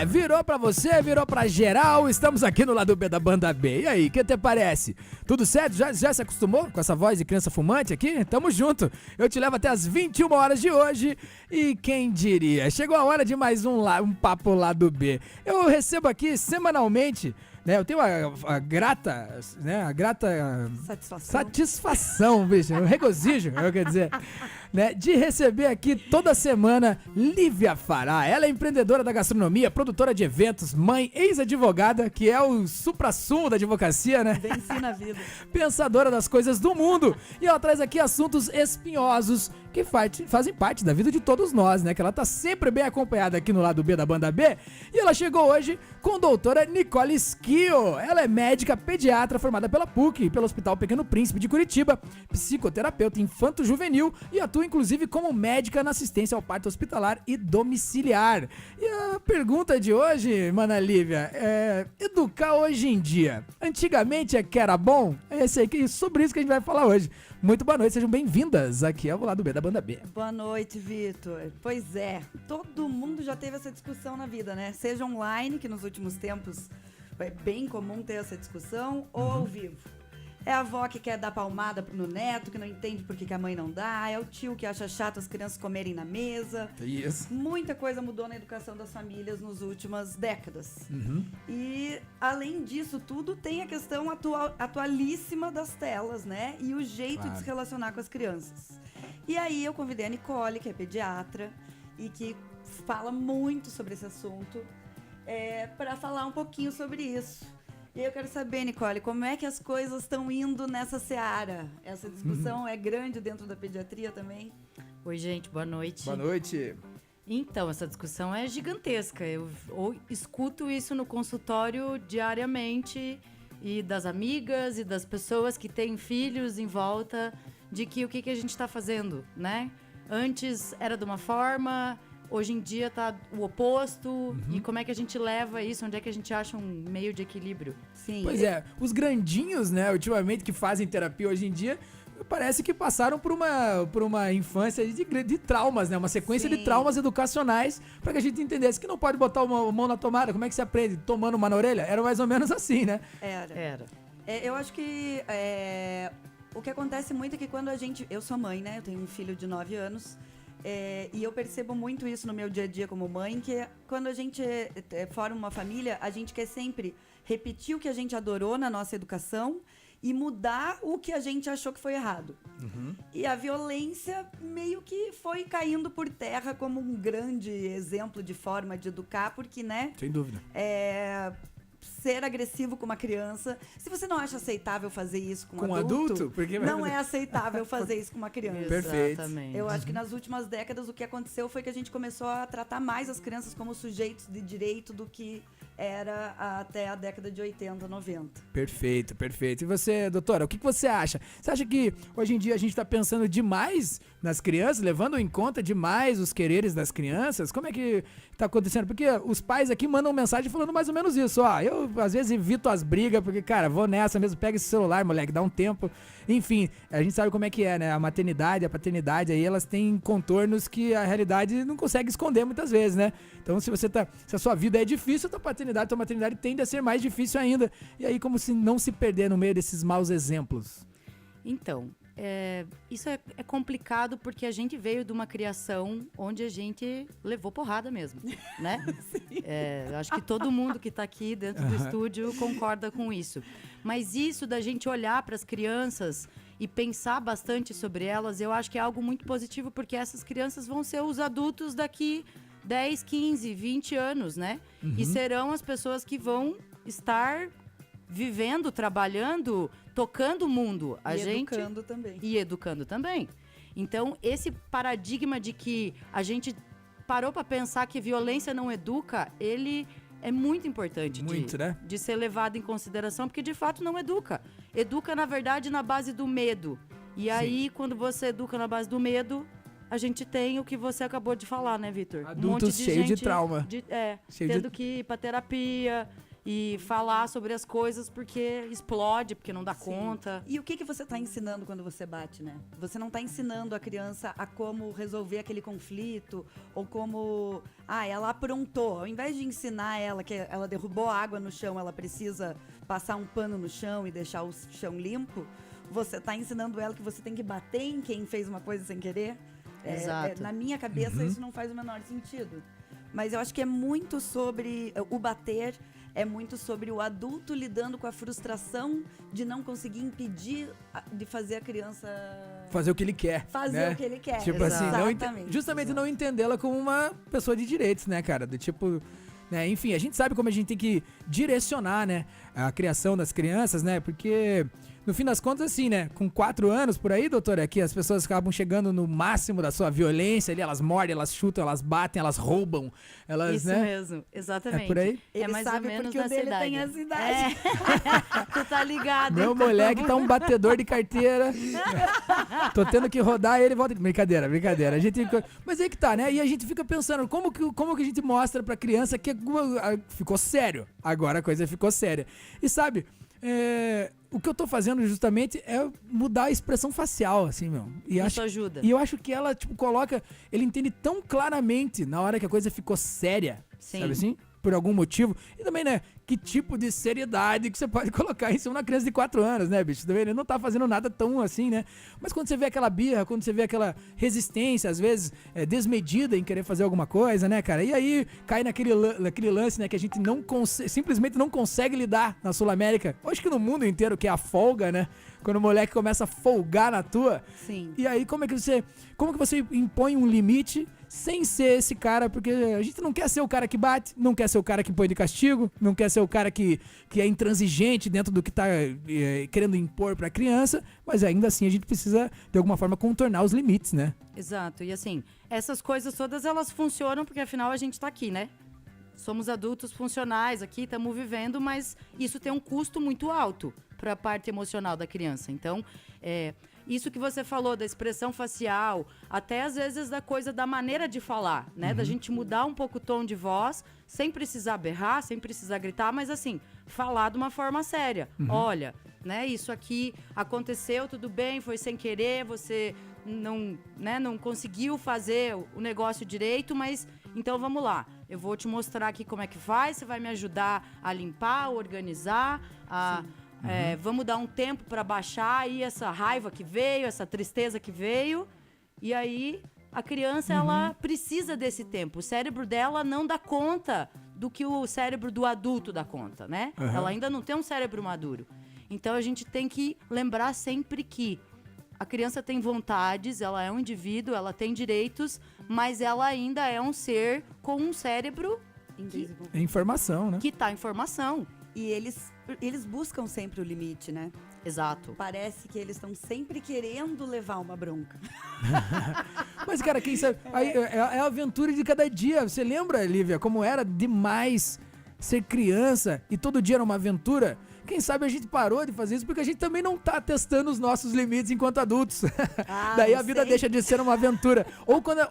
Virou pra você, virou pra geral. Estamos aqui no lado B da banda B. E aí, o que te parece? Tudo certo? Já se acostumou com essa voz de criança fumante aqui? Tamo junto. Eu te levo até as 21 horas de hoje. E quem diria? Chegou a hora de mais um papo lado B. Eu recebo aqui semanalmente, né? Eu tenho a grata satisfação, bicho, um regozijo, eu quero dizer, né, de receber aqui toda semana Lívia Fará. Ela é empreendedora da gastronomia, produtora de eventos, mãe, ex-advogada, que é o suprassumo da advocacia, né? Venci na vida. Pensadora das coisas do mundo. E ela traz aqui assuntos espinhosos que fazem parte da vida de todos nós, né? Que ela tá sempre bem acompanhada aqui no lado B da banda B. E ela chegou hoje com a doutora Nicole Schio. Ela é médica pediatra formada pela PUC e pelo Hospital Pequeno Príncipe de Curitiba, psicoterapeuta infanto-juvenil e atua inclusive como médica na assistência ao parto hospitalar e domiciliar. E a pergunta de hoje, mana Lívia, é: educar hoje em dia, antigamente é que era bom? É sobre isso que a gente vai falar hoje. Muito boa noite, sejam bem-vindas aqui ao lado B da banda B. Boa noite, Vitor. Pois é, todo mundo já teve essa discussão na vida, né? Seja online, que nos últimos tempos é bem comum ter essa discussão, ou ao vivo. É a avó que quer dar palmada no neto, que não entende por que a mãe não dá. É o tio que acha chato as crianças comerem na mesa. Isso. Muita coisa mudou na educação das famílias nas últimas décadas. E, além disso tudo, tem a questão atualíssima das telas, né? E o jeito de se relacionar com as crianças. E aí eu convidei a Nicole, que é pediatra e que fala muito sobre esse assunto, para falar um pouquinho sobre isso. E eu quero saber, Nicole, como é que as coisas estão indo nessa seara? Essa discussão é grande dentro da pediatria também? Oi, gente, boa noite. Boa noite. Então, essa discussão é gigantesca. Eu escuto isso no consultório diariamente, e das amigas e das pessoas que têm filhos em volta, de que o que a gente está fazendo, né? Antes era de uma forma, hoje em dia tá o oposto. E como é que a gente leva isso? Onde é que a gente acha um meio de equilíbrio? Sim. Pois é, os grandinhos, né, ultimamente que fazem terapia hoje em dia, parece que passaram por uma infância de traumas, né? Uma sequência de traumas educacionais para que a gente entendesse que não pode botar uma mão na tomada. Como é que se aprende? Tomando uma na orelha? Era mais ou menos assim, né? Era. Eu acho que o que acontece muito é que quando eu sou mãe, né? Eu tenho um filho de 9 anos. E eu percebo muito isso no meu dia a dia como mãe, que quando a gente forma uma família, a gente quer sempre repetir o que a gente adorou na nossa educação e mudar o que a gente achou que foi errado. E a violência meio que foi caindo por terra como um grande exemplo de forma de educar, porque, né? Sem dúvida. Ser agressivo com uma criança. Se você não acha aceitável fazer isso com um adulto? Porque não é aceitável fazer isso com uma criança. Perfeito. Exatamente. Eu acho que nas últimas décadas o que aconteceu foi que a gente começou a tratar mais as crianças como sujeitos de direito do que era até a década de 80, 90. Perfeito. E você, doutora, o que você acha? Você acha que hoje em dia a gente está pensando demais nas crianças, levando em conta demais os quereres das crianças? Como é que tá acontecendo? Porque os pais aqui mandam mensagem falando mais ou menos isso. Ó, eu às vezes evito as brigas, porque, cara, vou nessa mesmo, pega esse celular, moleque, dá um tempo. Enfim, a gente sabe como é que é, né? A maternidade, a paternidade, aí elas têm contornos que a realidade não consegue esconder muitas vezes, né? Então, se a sua vida é difícil, a tua maternidade tende a ser mais difícil ainda. E aí, como se não se perder no meio desses maus exemplos? Então, isso é complicado porque a gente veio de uma criação onde a gente levou porrada mesmo, né? Acho que todo mundo que está aqui dentro do estúdio concorda com isso. Mas isso da gente olhar para as crianças e pensar bastante sobre elas, eu acho que é algo muito positivo, porque essas crianças vão ser os adultos daqui 10, 15, 20 anos, né? E serão as pessoas que vão estar vivendo, trabalhando, tocando o mundo. Educando também. Então, esse paradigma de que a gente parou para pensar que violência não educa, ele é muito importante de ser levado em consideração, porque de fato não educa. Educa, na verdade, na base do medo. E aí, quando você educa na base do medo, a gente tem o que você acabou de falar, né, Vitor? Adultos cheios de trauma. Tendo que ir pra terapia e falar sobre as coisas porque explode, porque não dá conta. E o que você tá ensinando quando você bate, né? Você não tá ensinando a criança a como resolver aquele conflito ou como... ela aprontou. Ao invés de ensinar ela que ela derrubou água no chão, ela precisa passar um pano no chão e deixar o chão limpo, você tá ensinando ela que você tem que bater em quem fez uma coisa sem querer. Exato. Na minha cabeça, isso não faz o menor sentido. Mas eu acho que é muito sobre o bater, é muito sobre o adulto lidando com a frustração de não conseguir impedir de fazer a criança... Fazer o que ele quer. Fazer o que ele quer. Tipo assim, Exatamente. Justamente não entendê-la como uma pessoa de direitos, né, cara? Do tipo... Né? Enfim, a gente sabe como a gente tem que direcionar, né, a criação das crianças, né? Porque... No fim das contas, assim, né? Com 4 anos por aí, doutora, que as pessoas acabam chegando no máximo da sua violência ali, elas mordem, elas chutam, elas batem, elas roubam, elas, Isso né? mesmo, exatamente. É por aí? É Ele mais sabe ou menos porque o nessa dele idade. tem essa idade. Tu tá ligado, Meu então. moleque tá um batedor de carteira. Tô tendo que rodar ele e volta. Brincadeira. A gente... Mas aí que tá, né? E a gente fica pensando, como que a gente mostra pra criança que ficou sério. Agora a coisa ficou séria. E sabe... o que eu tô fazendo justamente é mudar a expressão facial, assim, meu. Isso ajuda. E eu acho que ela, tipo, coloca... Ele entende tão claramente na hora que a coisa ficou séria, Sim. sabe assim? Por algum motivo. E também, né, que tipo de seriedade que você pode colocar em cima de uma criança de 4 anos, né, bicho? Também ele não tá fazendo nada tão assim, né? Mas quando você vê aquela birra, quando você vê aquela resistência, às vezes, desmedida em querer fazer alguma coisa, né, cara? E aí cai naquele lance, né, que a gente simplesmente não consegue lidar na Sul-América. Acho que no mundo inteiro, que é a folga, né? Quando o moleque começa a folgar na tua. Sim. E aí, como que você impõe um limite sem ser esse cara? Porque a gente não quer ser o cara que bate, não quer ser o cara que põe de castigo, não quer ser o cara que é intransigente dentro do que tá querendo impor pra criança, mas ainda assim a gente precisa, de alguma forma, contornar os limites, né? Exato. E assim, essas coisas todas, elas funcionam porque afinal a gente tá aqui, né? Somos adultos funcionais aqui, estamos vivendo, mas isso tem um custo muito alto para a parte emocional da criança. Então, isso que você falou da expressão facial, até às vezes da coisa da maneira de falar, né? Da gente mudar um pouco o tom de voz, sem precisar berrar, sem precisar gritar, mas assim, falar de uma forma séria. Olha, né? Isso aqui aconteceu, tudo bem, foi sem querer, você não conseguiu fazer o negócio direito, mas então vamos lá. Eu vou te mostrar aqui como é que faz, você vai me ajudar a limpar, a organizar, vamos dar um tempo para baixar aí essa raiva que veio, essa tristeza que veio. E aí a criança, ela precisa desse tempo. O cérebro dela não dá conta do que o cérebro do adulto dá conta, né? Ela ainda não tem um cérebro maduro. Então a gente tem que lembrar sempre que a criança tem vontades, ela é um indivíduo, ela tem direitos, mas ela ainda é um ser com um cérebro É informação, né? que tá em formação. E eles buscam sempre o limite, né? Exato. Parece que eles estão sempre querendo levar uma bronca. Mas, cara, quem sabe... Aí, é a aventura de cada dia. Você lembra, Lívia, como era demais ser criança e todo dia era uma aventura? Quem sabe a gente parou de fazer isso porque a gente também não tá testando os nossos limites enquanto adultos. Daí a vida deixa de ser uma aventura.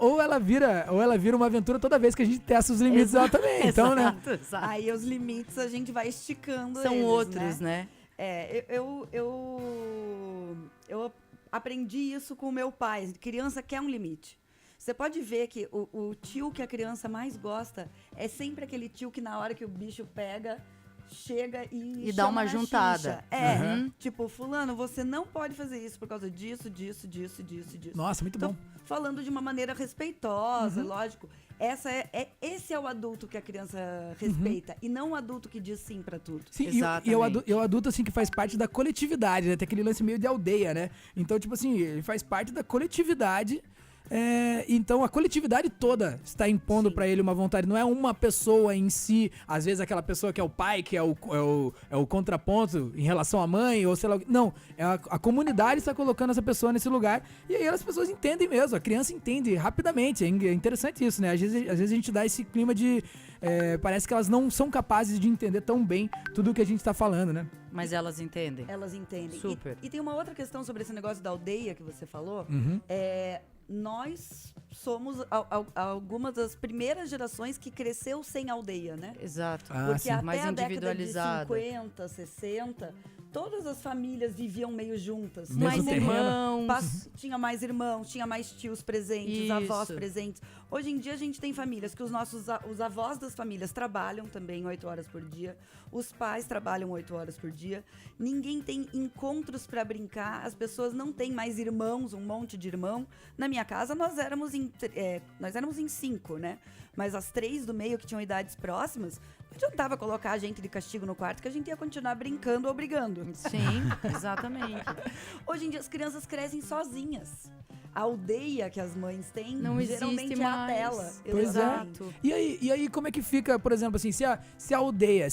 Ou ela vira uma aventura toda vez que a gente testa os limites dela também. Então, né? Exato. Aí os limites a gente vai esticando São eles, outros, né? Eu aprendi isso com o meu pai. Criança quer um limite. Você pode ver que o tio que a criança mais gosta é sempre aquele tio que na hora que o bicho pega, chega e dá chama uma na juntada. chincha. Tipo, fulano, você não pode fazer isso por causa disso. Nossa, muito bom. Falando de uma maneira respeitosa, lógico. Esse é o adulto que a criança respeita e não o adulto que diz sim pra tudo. Sim, Exatamente. e o adulto, assim, que faz parte da coletividade, né? Tem aquele lance meio de aldeia, né? Então, tipo assim, ele faz parte da coletividade. Então a coletividade toda está impondo pra ele uma vontade. Não é uma pessoa em si, às vezes aquela pessoa que é o pai, que é o contraponto em relação à mãe, ou sei lá. Não, a comunidade está colocando essa pessoa nesse lugar. E aí as pessoas entendem mesmo, a criança entende rapidamente. É interessante isso, né? Às vezes a gente dá esse clima de... parece que elas não são capazes de entender tão bem tudo o que a gente tá falando, né? Mas elas entendem. Elas entendem. Super. E tem uma outra questão sobre esse negócio da aldeia que você falou. nós somos algumas das primeiras gerações que cresceu sem aldeia, né? Exato. Porque sim. até Mais a década de individualizado. 50, 60, todas as famílias viviam meio juntas. Mesmo Mais terreno. irmãos. Tinha mais irmãos, tinha mais tios presentes, Isso. avós presentes. Hoje em dia a gente tem famílias que os avós das famílias trabalham também 8 horas por dia, os pais trabalham 8 horas por dia, ninguém tem encontros para brincar, as pessoas não têm mais irmãos, um monte de irmão. Na minha casa nós éramos em 5, né? Mas as 3 do meio que tinham idades próximas, não adiantava colocar a gente de castigo no quarto que a gente ia continuar brincando ou brigando. Sim, exatamente. Hoje em dia as crianças crescem sozinhas. A aldeia que as mães têm Não geralmente existe é a mais. tela. Pois é. Exato. E aí, como é que fica, por exemplo, assim, se a aldeia,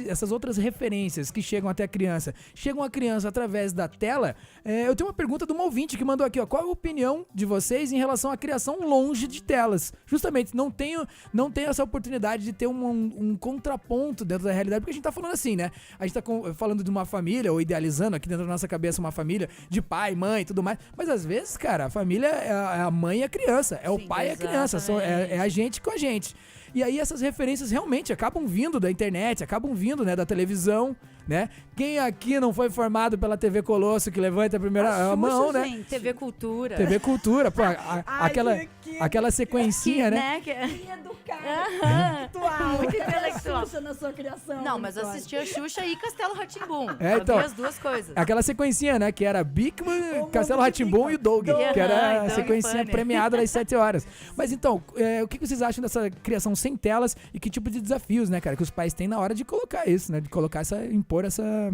essas outras referências que chegam até a criança, chegam à criança através da tela, eu tenho uma pergunta de uma ouvinte que mandou aqui, ó, qual é a opinião de vocês em relação à criação longe de telas? Justamente, não tenho essa oportunidade de ter um contraponto dentro da realidade, porque a gente tá falando assim, né? A gente tá falando de uma família, ou idealizando aqui dentro da nossa cabeça uma família de pai, mãe e tudo mais, mas às vezes, cara, a família é a mãe e a criança, é o Sim, pai e a criança, é a gente com a gente. E aí essas referências realmente acabam vindo da internet, acabam vindo, né, da televisão, né? Quem aqui não foi formado pela TV Colosso, que levanta a primeira mão, né? Gente. TV Cultura. TV Cultura, pô, aquela sequencinha, né? Que Educada, Aham. intelectual. Muito intelectual. Xuxa na sua criação. Não, mas Vitória. assistia Xuxa e Castelo Rá-Tim-Bum. Então, Havia as duas coisas. Aquela sequencinha, né? Que era Bigman, O Castelo Mundo Rá-Tim-Bum e o Doug, Doug. que era a Aham, sequencinha Doug Funny. premiada das 7 horas. Mas então, o que vocês acham dessa criação sem telas e que tipo de desafios, né, cara, que os pais têm na hora de colocar isso, né? De colocar impor essa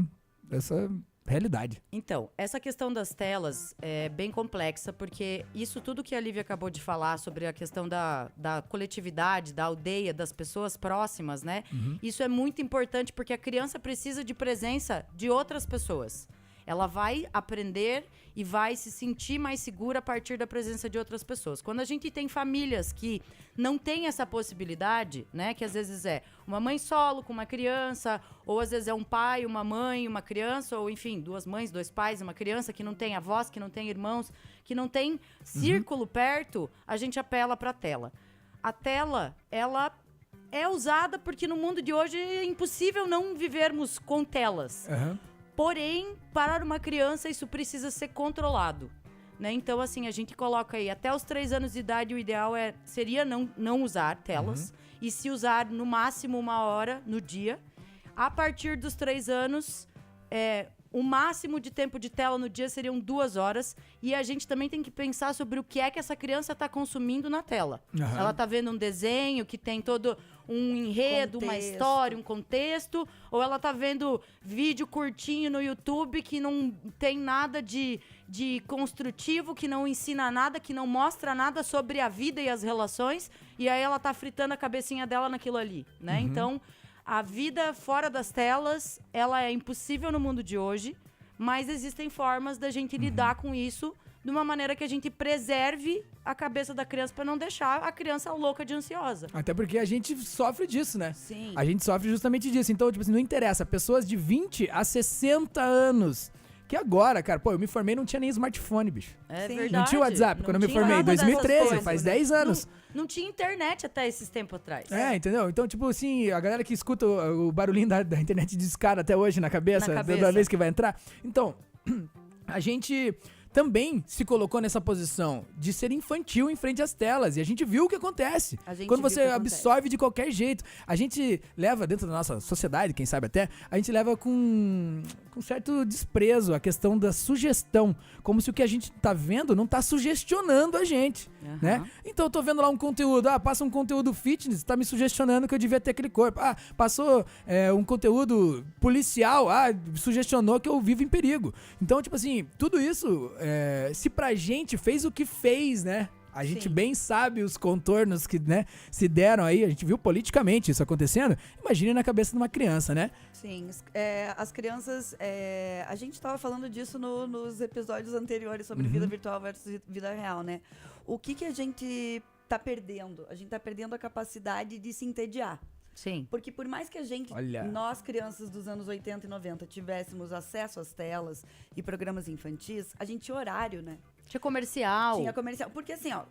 realidade. Então, essa questão das telas é bem complexa, porque isso tudo que a Lívia acabou de falar sobre a questão da coletividade, da aldeia, das pessoas próximas, né? Isso é muito importante porque a criança precisa de presença de outras pessoas. Ela vai aprender e vai se sentir mais segura a partir da presença de outras pessoas. Quando a gente tem famílias que não têm essa possibilidade, né? Que às vezes é uma mãe solo com uma criança, ou às vezes é um pai, uma mãe, uma criança, ou enfim, 2 mães, 2 pais, uma criança que não tem avós, que não tem irmãos, que não tem círculo perto, a gente apela para a tela. A tela, ela é usada porque no mundo de hoje é impossível não vivermos com telas. Porém, para uma criança, isso precisa ser controlado, né? Então, assim, a gente coloca aí, até os 3 anos de idade, o ideal seria não usar telas. E se usar, no máximo, 1 hora no dia. A partir dos 3 anos, o máximo de tempo de tela no dia seriam 2 horas. E a gente também tem que pensar sobre o que é que essa criança está consumindo na tela. Ela está vendo um desenho que tem todo um enredo, uma história, um contexto, ou ela tá vendo vídeo curtinho no YouTube que não tem nada de construtivo, que não ensina nada, que não mostra nada sobre a vida e as relações, e aí ela tá fritando a cabecinha dela naquilo ali, né? Então, a vida fora das telas, ela é impossível no mundo de hoje, mas existem formas da gente lidar com isso de uma maneira que a gente preserve a cabeça da criança para não deixar a criança louca de ansiosa. Até porque a gente sofre disso, né? Sim. A gente sofre justamente disso. Então, tipo assim, não interessa. Pessoas de 20 a 60 anos. Que agora, cara, pô, eu me formei e não tinha nem smartphone, bicho. É Sim. verdade. Não tinha WhatsApp quando eu me tinha formei, em nada dessas 2013, coisas, faz né? 10 anos. Não tinha internet até esses tempos atrás. Entendeu? Então, tipo assim, a galera que escuta o barulhinho da internet de escada até hoje na cabeça, toda vez que vai entrar. Então, a gente também se colocou nessa posição de ser infantil em frente às telas. E a gente viu o que acontece. Quando você absorve de qualquer jeito. A gente leva, dentro da nossa sociedade, quem sabe até, a gente leva com certo desprezo a questão da sugestão. Como se o que a gente tá vendo não tá sugestionando a gente, né? Então eu tô vendo lá um conteúdo, passa um conteúdo fitness, tá me sugestionando que eu devia ter aquele corpo. Passou um conteúdo policial, sugestionou que eu vivo em perigo. Então, tipo assim, tudo isso, se pra gente fez o que fez, né? A gente bem sabe os contornos que, né, se deram aí, a gente viu politicamente isso acontecendo. Imagine na cabeça de uma criança, né? Sim, as crianças, a gente estava falando disso nos episódios anteriores sobre vida virtual versus vida real, né? O que a gente tá perdendo? A gente tá perdendo a capacidade de se entediar. Sim. Porque por mais que nós crianças dos anos 80 e 90 tivéssemos acesso às telas e programas infantis, a gente tinha horário, né? Tinha comercial. Tinha comercial. Porque assim, ó,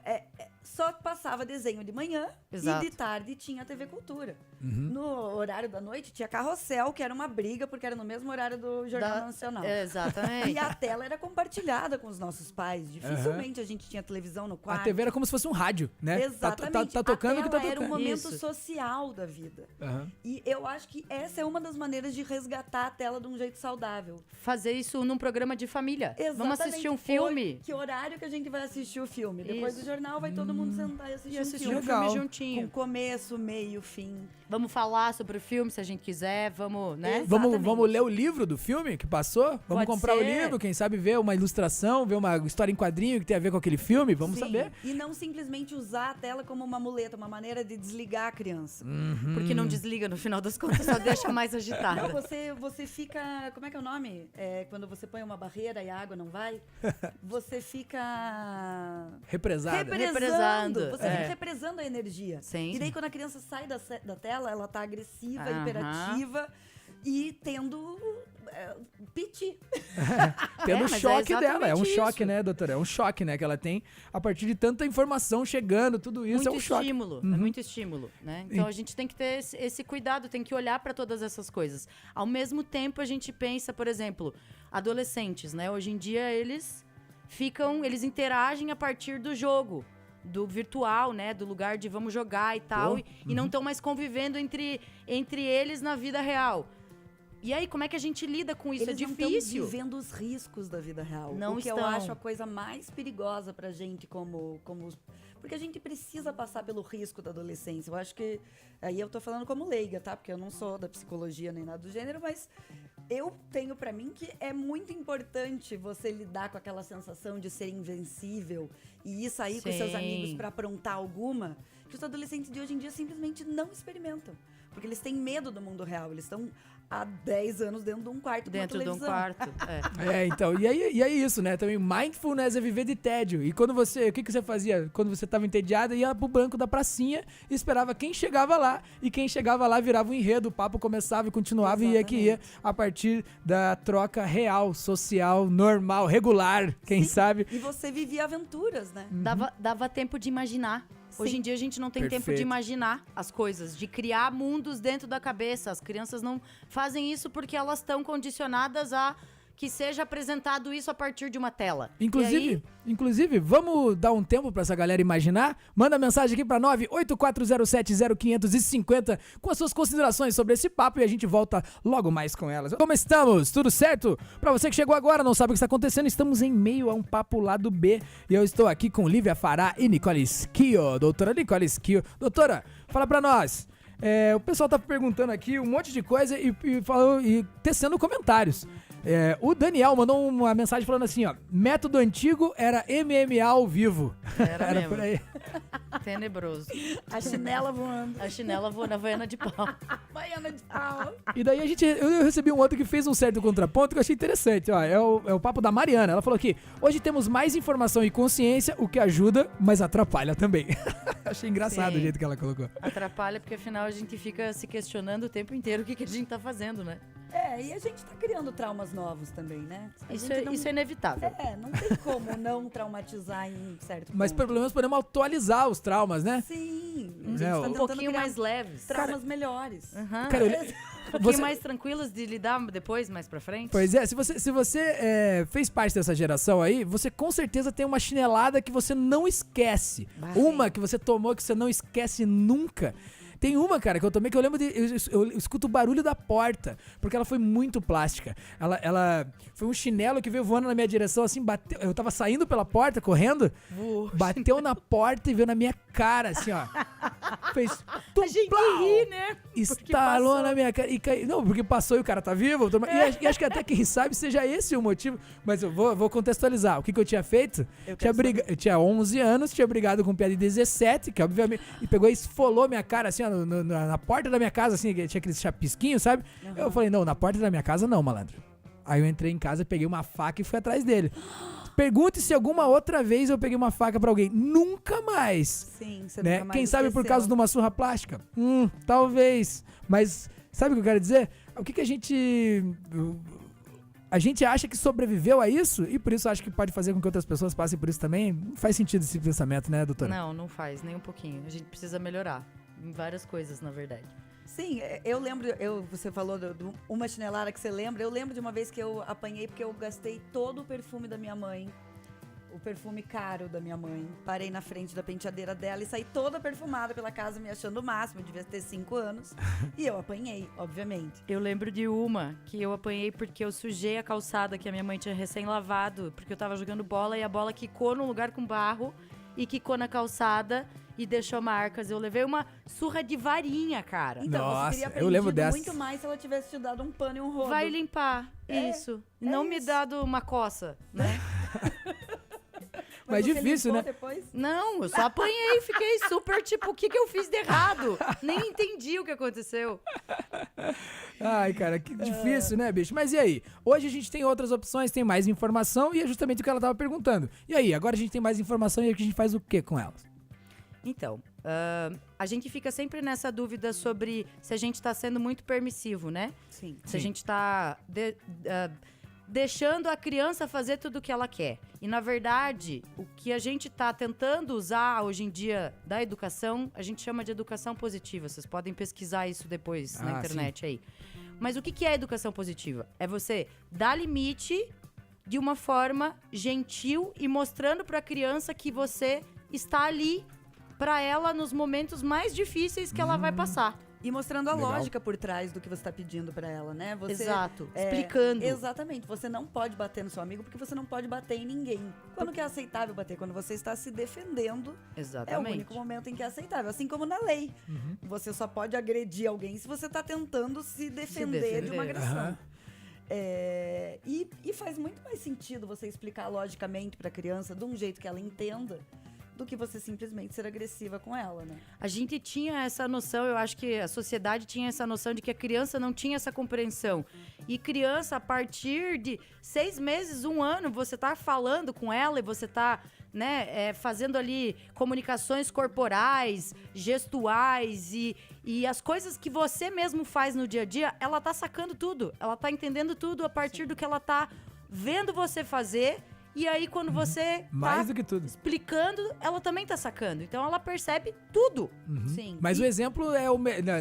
só passava desenho de manhã Exato. e de tarde tinha TV Cultura. No horário da noite tinha Carrossel, que era uma briga, porque era no mesmo horário do Jornal Nacional. Exatamente. E a tela era compartilhada com os nossos pais. Dificilmente a gente tinha televisão no quarto. A TV era como se fosse um rádio, né? Exatamente. Tá tocando o que tá a tela era um tocando. momento Isso. social da vida. Aham. E eu acho que essa é uma das maneiras de resgatar a tela de um jeito saudável. Fazer isso num programa de família. Vamos Exatamente. assistir um filme. Que horário que a gente vai assistir o filme? Depois Isso. do jornal vai todo mundo sentar e assistir E um assistir filme. um filme Legal. juntinho. Com começo, meio, fim. Vamos falar sobre o filme se a gente quiser, vamos, né? Exatamente. Vamos ler o livro do filme que passou? Vamos Pode comprar o ser. livro, quem sabe ver uma ilustração, ver uma história em quadrinho que tem a ver com aquele filme? Vamos Sim. saber. E não simplesmente usar a tela como uma muleta, uma maneira de desligar a criança. Porque não desliga, no final das contas, só deixa mais Não, agitada. você fica... Como é que é o nome? Quando você põe uma barreira e a água não vai? Você fica... Represada. Represando, Você é. fica represando a energia. Sim. E daí quando a criança sai da tela, ela tá agressiva, Aham. hiperativa e tendo piti. Tendo o mas é choque dela. É um exatamente choque, isso. né, doutora? É um choque, né, que ela tem a partir de tanta informação chegando, tudo isso Muito é um choque. estímulo, é muito estímulo, né? Então a gente tem que ter esse cuidado, tem que olhar para todas essas coisas. Ao mesmo tempo a gente pensa, por exemplo, adolescentes, né? Hoje em dia eles interagem a partir do jogo, do virtual, né? Do lugar de vamos jogar e tal, e não estão mais convivendo entre eles na vida real. E aí, como é que a gente lida com isso? Eles é não estão difícil. vivendo os riscos da vida real. Não o que eu estão. acho a coisa mais perigosa pra gente porque a gente precisa passar pelo risco da adolescência. Eu acho que... Aí eu tô falando como leiga, tá? Porque eu não sou da psicologia nem nada do gênero, mas eu tenho pra mim que é muito importante você lidar com aquela sensação de ser invencível e ir sair com seus Sim. amigos pra aprontar alguma, que os adolescentes de hoje em dia simplesmente não experimentam. Porque eles têm medo do mundo real. Eles estão há 10 anos dentro de um quarto com uma Dentro de um televisão. quarto. É. É, então, e aí isso, né? Também mindfulness é viver de tédio. E quando o que você fazia? Quando você tava entediada, ia pro banco da pracinha e esperava quem chegava lá. E quem chegava lá virava um enredo, o papo começava e continuava e ia que ia a partir da troca real, social, normal, regular, quem sabe. E você vivia aventuras, né? Dava tempo de imaginar. Hoje em dia a gente não tem tempo Perfeito. de imaginar as coisas, de criar mundos dentro da cabeça. As crianças não fazem isso porque elas estão condicionadas a que seja apresentado isso a partir de uma tela. Inclusive, vamos dar um tempo pra essa galera imaginar? Manda mensagem aqui pra 984070550 com as suas considerações sobre esse papo e a gente volta logo mais com elas. Como estamos? Tudo certo? Pra você que chegou agora, não sabe o que está acontecendo, estamos em meio a um papo lado B e eu estou aqui com Lívia Fará e Nicole Schio. Doutora Nicole Schio. Doutora, fala pra nós. O pessoal tá perguntando aqui um monte de coisa e tecendo comentários. O Daniel mandou uma mensagem falando assim, ó, método antigo era MMA ao vivo. Era mesmo. por aí. Tenebroso. A chinela voando. A chinela voa na vaiana de pau. Baiana de pau. E daí eu recebi um outro que fez um certo contraponto que eu achei interessante, ó, é o papo da Mariana. Ela falou aqui, hoje temos mais informação e consciência, o que ajuda, mas atrapalha também. Achei engraçado Sim. o jeito que ela colocou. Atrapalha porque afinal a gente fica se questionando o tempo inteiro o que a gente tá fazendo, né? E a gente tá criando traumas novos também, né? Isso é inevitável. Não tem como não traumatizar em certo Mas ponto. pelo menos podemos atualizar os traumas, né? Sim. A É, gente tá um Um tentando pouquinho criar mais leves. traumas melhores. Aham. Cara, Um pouquinho mais tranquilos de lidar depois, mais pra frente. Pois é, se você fez parte dessa geração aí, você com certeza tem uma chinelada que você não esquece. Uma que você tomou que você não esquece nunca. Tem uma, cara, que eu tomei que eu lembro eu escuto o barulho da porta, porque ela foi muito plástica. Ela foi um chinelo que veio voando na minha direção, assim, bateu. Eu tava saindo pela porta, correndo, bateu na porta e veio na minha cara, assim, ó. Fez. A gente ri, né? Estalou passou. na minha cara e caiu. Não, porque passou e o cara tá vivo. E acho que até quem sabe seja esse o motivo. Mas eu vou contextualizar. O que eu tinha feito? Eu tinha 11 anos, tinha brigado com um piá de 17, que obviamente. E pegou e esfolou minha cara assim, ó, na porta da minha casa, assim, que tinha aqueles chapisquinhos, sabe? Eu falei, não, na porta da minha casa não, malandro. Aí eu entrei em casa, peguei uma faca e fui atrás dele. Pergunte se alguma outra vez eu peguei uma faca pra alguém. Nunca mais. Sim, você Né? nunca mais Quem sabe por esqueceu. causa de uma surra plástica? Talvez. Mas sabe o que eu quero dizer? O que a gente... a gente acha que sobreviveu a isso e por isso acha que pode fazer com que outras pessoas passem por isso também. Não faz sentido esse pensamento, né, doutora? Não faz, nem um pouquinho. A gente precisa melhorar em várias coisas, na verdade. Sim, eu lembro, você falou de uma chinelada que você lembra. Eu lembro de uma vez que eu apanhei porque eu gastei todo o perfume da minha mãe. O perfume caro da minha mãe. Parei na frente da penteadeira dela e saí toda perfumada pela casa, me achando o máximo. Eu devia ter 5 anos. E eu apanhei, obviamente. Eu lembro de uma que eu apanhei porque eu sujei a calçada que a minha mãe tinha recém-lavado, porque eu tava jogando bola e a bola quicou num lugar com barro e quicou na calçada e deixou marcas. Eu levei uma surra de varinha, cara. Então, Nossa, você teria eu lembro aprendido dessa. muito mais se ela tivesse te dado um pano e um rodo. Vai limpar, isso. Não me isso. dado uma coça, né? Mas você difícil, limpou né? Depois? Não, eu só apanhei e fiquei super tipo, o que eu fiz de errado? Nem entendi o que aconteceu. Ai, cara, que difícil, né, bicho? Mas e aí? Hoje a gente tem outras opções, tem mais informação e é justamente o que ela tava perguntando. E aí, agora a gente tem mais informação e a gente faz o que com elas? Então, a gente fica sempre nessa dúvida sobre se a gente tá sendo muito permissivo, né? Sim. Se a gente tá deixando a criança fazer tudo o que ela quer. E, na verdade, o que a gente tá tentando usar hoje em dia da educação, a gente chama de educação positiva. Vocês podem pesquisar isso depois na internet aí. Mas o que é educação positiva? É você dar limite de uma forma gentil e mostrando pra criança que você está ali pra ela nos momentos mais difíceis que ela vai passar. E mostrando a Legal. lógica por trás do que você está pedindo para ela, né? Você, Exato, explicando. Exatamente. Você não pode bater no seu amigo porque você não pode bater em ninguém. Quando que é aceitável bater? Quando você está se defendendo. Exatamente. É o único momento em que é aceitável. Assim como na lei. Você só pode agredir alguém se você está tentando se defender de uma agressão. Aham. E faz muito mais sentido você explicar logicamente para a criança de um jeito que ela entenda do que você simplesmente ser agressiva com ela, né? A gente tinha essa noção, eu acho que a sociedade tinha essa noção de que a criança não tinha essa compreensão. E criança, a partir de 6 meses, 1 ano, você tá falando com ela e você tá, né, fazendo ali comunicações corporais, gestuais e as coisas que você mesmo faz no dia a dia, ela tá sacando tudo. Ela tá entendendo tudo a partir do que ela tá vendo você fazer. E aí, quando você Mais tá do que tudo. explicando, ela também tá sacando. Então, ela percebe tudo. Sim. Mas o exemplo é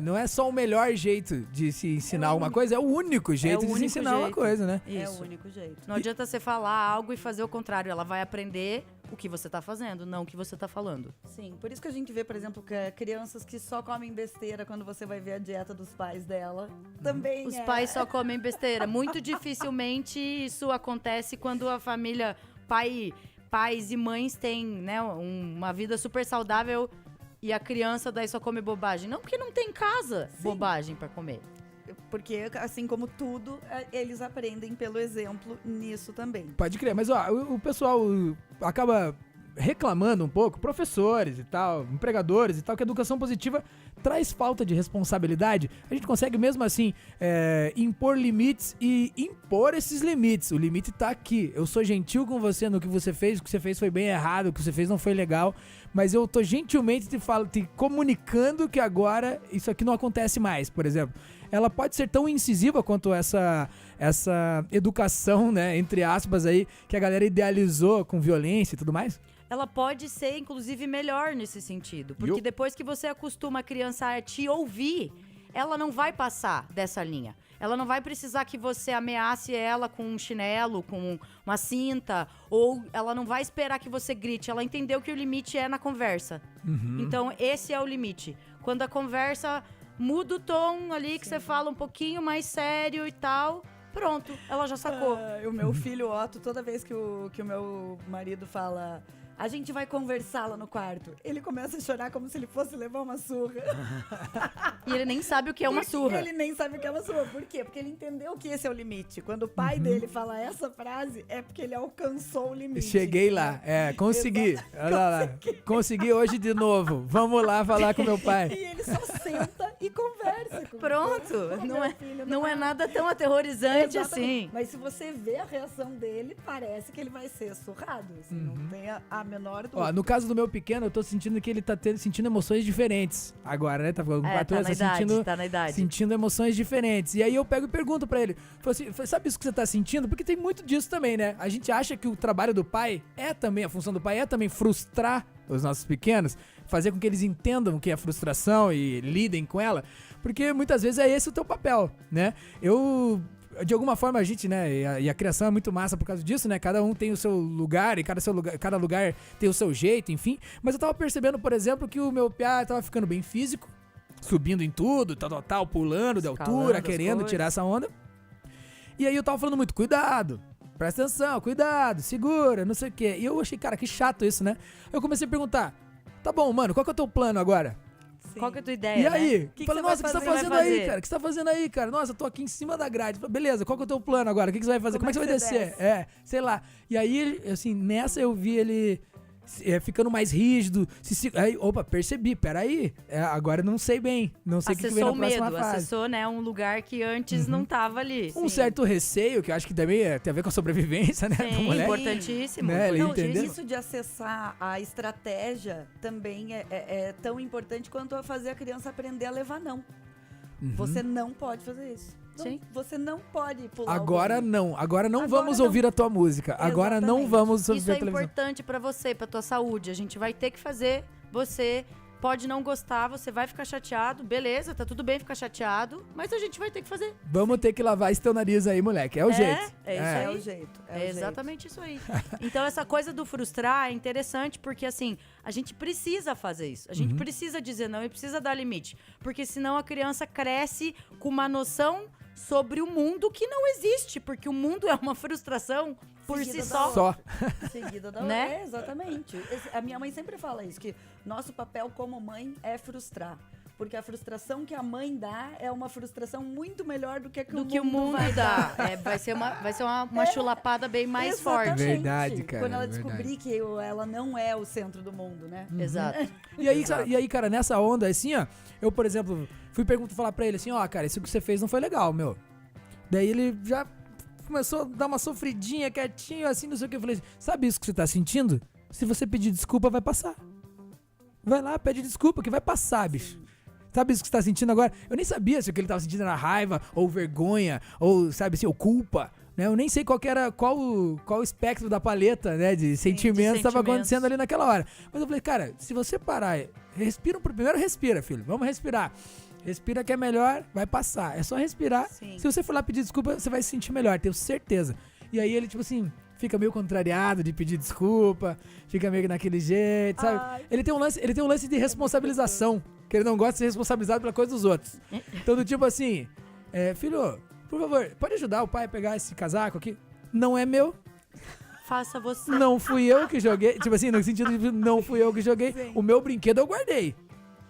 não é só o melhor jeito de se ensinar alguma coisa, é o único jeito de se único ensinar uma jeito. coisa, né? É Isso. o único jeito. Não adianta você falar algo e fazer o contrário. Ela vai aprender o que você tá fazendo, não o que você tá falando. Sim, por isso que a gente vê, por exemplo, que crianças que só comem besteira quando você vai ver a dieta dos pais dela. Também Os pais só comem besteira. Muito dificilmente isso acontece quando a família, pais e mães têm, né, uma vida super saudável e a criança daí só come bobagem. Não, porque não tem em casa bobagem pra comer. Porque, assim como tudo, eles aprendem pelo exemplo nisso também. Pode crer, mas ó, o pessoal acaba reclamando um pouco, professores e tal, empregadores e tal, que a educação positiva traz falta de responsabilidade. A gente consegue mesmo assim impor limites e impor esses limites. O limite tá aqui. Eu sou gentil com você no que você fez, o que você fez foi bem errado, o que você fez não foi legal, mas eu tô gentilmente te comunicando que agora isso aqui não acontece mais, por exemplo. Ela pode ser tão incisiva quanto essa educação, né, entre aspas aí, que a galera idealizou com violência e tudo mais? Ela pode ser, inclusive, melhor nesse sentido. Porque depois que você acostuma a criança a te ouvir, ela não vai passar dessa linha. Ela não vai precisar que você ameace ela com um chinelo, com uma cinta, ou ela não vai esperar que você grite. Ela entendeu que o limite é na conversa. Então, esse é o limite. Quando a conversa muda o tom ali, que você fala um pouquinho mais sério e tal, pronto, ela já sacou. O meu filho Otto, toda vez que o meu marido fala... A gente vai conversar lá no quarto. Ele começa a chorar como se ele fosse levar uma surra. E ele nem sabe o que é uma surra. Ele nem sabe o que é uma surra. Por quê? Porque ele entendeu que esse é o limite. Quando o pai dele fala essa frase, é porque ele alcançou o limite. Cheguei lá, consegui. Olha lá, consegui hoje de novo. Vamos lá falar com meu pai. E ele só senta e converse com Pronto, com não meu é, filho, não é nada tão aterrorizante Exatamente. assim. Mas se você vê a reação dele, parece que ele vai ser surrado. Assim, não tem a menor dúvida. Ó, no caso do meu pequeno, eu tô sentindo que ele tá sentindo emoções diferentes agora, né? Tá ficando com 4 anos, tá na idade. sentindo emoções diferentes. E aí eu pego e pergunto pra ele, falo assim, sabe isso que você tá sentindo? Porque tem muito disso também, né? A gente acha que o trabalho do pai é também, a função do pai é também frustrar os nossos pequenos, fazer com que eles entendam o que é frustração e lidem com ela, porque muitas vezes é esse o teu papel, né? De alguma forma a gente, né, e a criação é muito massa por causa disso, né? Cada um tem o seu lugar e cada lugar tem o seu jeito, enfim. Mas eu tava percebendo, por exemplo, que o meu piá tava ficando bem físico, subindo em tudo, tal, pulando de Escalando altura, as querendo coisas. tirar essa onda. E aí eu tava falando muito, cuidado, presta atenção, cuidado, segura, não sei o quê. E eu achei, cara, que chato isso, né? Eu comecei a perguntar, tá bom, mano, qual que é o teu plano agora? Sim. Qual que é a tua ideia, E aí? Que Falei, você nossa, o que vai você tá fazer? fazendo Vai aí, fazer? cara? O que você tá fazendo aí, cara? Nossa, eu tô aqui em cima da grade. Falei, beleza, qual que é o teu plano agora? O que você vai fazer? Como é que você vai descer? desce? Sei lá. E aí, assim, nessa eu vi ele ficando mais rígido. Aí, opa, percebi, peraí. Agora eu não sei bem. Não sei o que vem na Acessou o próxima medo, fase. acessou, né, um lugar que antes não tava ali. Um certo receio, que eu acho que também tem a ver com a sobrevivência, né, do Sim, moleque. importantíssimo. Né, ele Não, entendeu? isso de acessar a estratégia também é tão importante quanto a fazer a criança aprender a levar não. Você não pode fazer isso. Não, Sim. você não pode pular Agora o banho. não. Agora não Agora vamos não. ouvir a tua música. Agora não Exatamente. vamos Isso ver é a televisão. importante pra você, pra tua saúde. A gente vai ter que fazer. Você pode não gostar, você vai ficar chateado. Beleza, tá tudo bem ficar chateado, mas a gente vai ter que fazer. Vamos ter que lavar esse teu nariz aí, moleque. É o jeito. É isso É aí. o jeito. É exatamente isso aí. Então, essa coisa do frustrar é interessante porque, assim, a gente precisa fazer isso. A gente precisa dizer não e precisa dar limite. Porque senão a criança cresce com uma noção sobre o mundo que não existe. Porque o mundo é uma frustração por Seguida si da só. outra. Só. Seguida da Né? Exatamente. A minha mãe sempre fala isso, que nosso papel como mãe é frustrar. Porque a frustração que a mãe dá é uma frustração muito melhor do que O mundo vai dá. dar. Vai ser uma chulapada bem mais Exatamente. forte. Verdade, cara, Quando ela é verdade. descobrir que ela não é o centro do mundo, né? Exato. E aí, cara, nessa onda, assim, ó, eu, por exemplo, fui falar pra ele assim, ó, cara, isso que você fez não foi legal, meu. Daí ele já começou a dar uma sofridinha, quietinho, assim, não sei o que. Eu falei, sabe isso que você tá sentindo? Se você pedir desculpa, vai passar. Vai lá, pede desculpa, que vai passar, bicho. Sabe isso que você tá sentindo agora? Eu nem sabia se o que ele tava sentindo era raiva, ou vergonha, ou, sabe assim, ou culpa. Né? Eu nem sei qual o espectro da paleta, né, de sentimentos estava acontecendo ali naquela hora. Mas eu falei, cara, se você parar, primeiro respira, filho, vamos respirar. Respira que é melhor, vai passar. É só respirar. Sim. Se você for lá pedir desculpa, você vai se sentir melhor, tenho certeza. E aí ele, tipo assim, fica meio contrariado de pedir desculpa, fica meio naquele jeito, sabe? Ai. Ele tem um lance de responsabilização, que ele não gosta de ser responsabilizado pela coisa dos outros. Então, do tipo assim, filho, por favor, pode ajudar o pai a pegar esse casaco aqui? Não é meu, Faça você. não fui eu que joguei. Tipo assim, no sentido de não fui eu que joguei. Sim. O meu brinquedo eu guardei.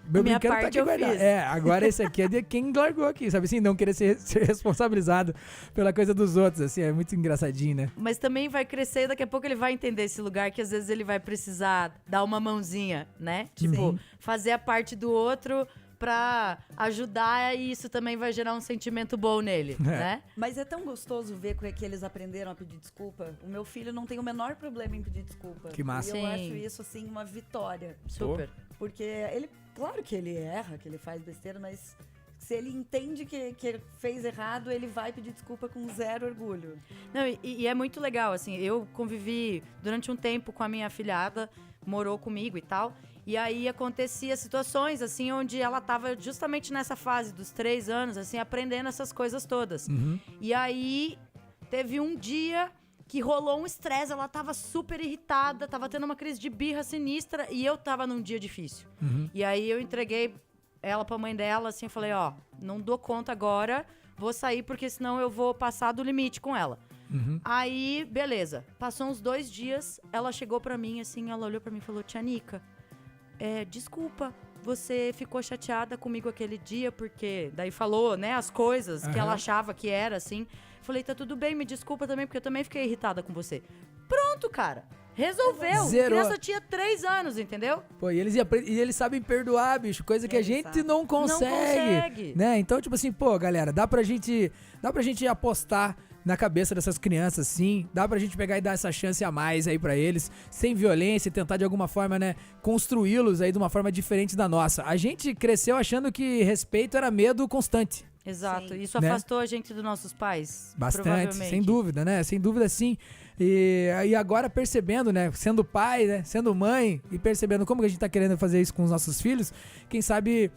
Meu Minha brinquedo tá parte aqui eu guardado. fiz. Agora esse aqui é de quem largou aqui, sabe assim? Não querer ser responsabilizado pela coisa dos outros, assim, é muito engraçadinho, né? Mas também vai crescer e daqui a pouco ele vai entender esse lugar que às vezes ele vai precisar dar uma mãozinha, né? Tipo, fazer a parte do outro pra ajudar e isso também vai gerar um sentimento bom nele, né? Mas é tão gostoso ver que eles aprenderam a pedir desculpa. O meu filho não tem o menor problema em pedir desculpa. Que massa. E eu Sim. acho isso, assim, uma vitória. Super. Porque ele, claro que ele erra, que ele faz besteira, mas se ele entende que fez errado, ele vai pedir desculpa com zero orgulho. Não, e é muito legal, assim, eu convivi durante um tempo com a minha afilhada, morou comigo e tal, e aí acontecia situações, assim, onde ela tava justamente nessa fase dos 3 anos, assim, aprendendo essas coisas todas. E aí teve um dia que rolou um estresse, ela tava super irritada, tava tendo uma crise de birra sinistra e eu tava num dia difícil. E aí eu entreguei ela pra mãe dela, assim, eu falei, ó, não dou conta agora, vou sair porque senão eu vou passar do limite com ela. Aí, beleza, passou uns 2 dias, ela chegou pra mim, assim, ela olhou pra mim e falou, Tia Nica, desculpa, você ficou chateada comigo aquele dia porque... Daí falou, né, as coisas que ela achava que era, assim. Falei, tá tudo bem, me desculpa também, porque eu também fiquei irritada com você. Pronto, cara. Resolveu. Zerou. A criança tinha 3 anos, entendeu? Pô, e eles sabem perdoar, bicho, coisa que a gente não consegue. Né? Então, tipo assim, pô, galera, dá pra gente apostar na cabeça dessas crianças, sim. Dá pra gente pegar e dar essa chance a mais aí pra eles, sem violência, e tentar de alguma forma, né, construí-los aí de uma forma diferente da nossa. A gente cresceu achando que respeito era medo constante. Exato. Sim. Isso Né? afastou a gente dos nossos pais. Bastante, Provavelmente. sem dúvida, né? Sem dúvida, sim. E agora percebendo, né? Sendo pai, né? Sendo mãe e percebendo como que a gente tá querendo fazer isso com os nossos filhos, quem sabe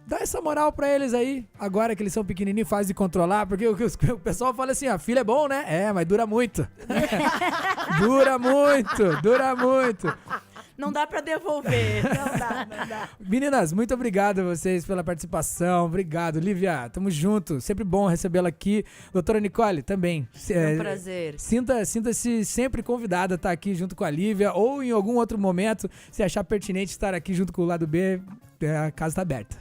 dar essa moral pra eles aí, agora que eles são pequenininhos, fácil de controlar, porque o pessoal fala assim, filho é bom, né? Mas dura muito. Dura muito. Não dá pra devolver. Não dá. Meninas, muito obrigado a vocês pela participação. Obrigado, Lívia. Tamo junto. Sempre bom recebê-la aqui. Doutora Nicole, também. É um prazer. Sinta-se sempre convidada a estar aqui junto com a Lívia ou em algum outro momento, se achar pertinente estar aqui junto com o Lado B, a casa tá aberta.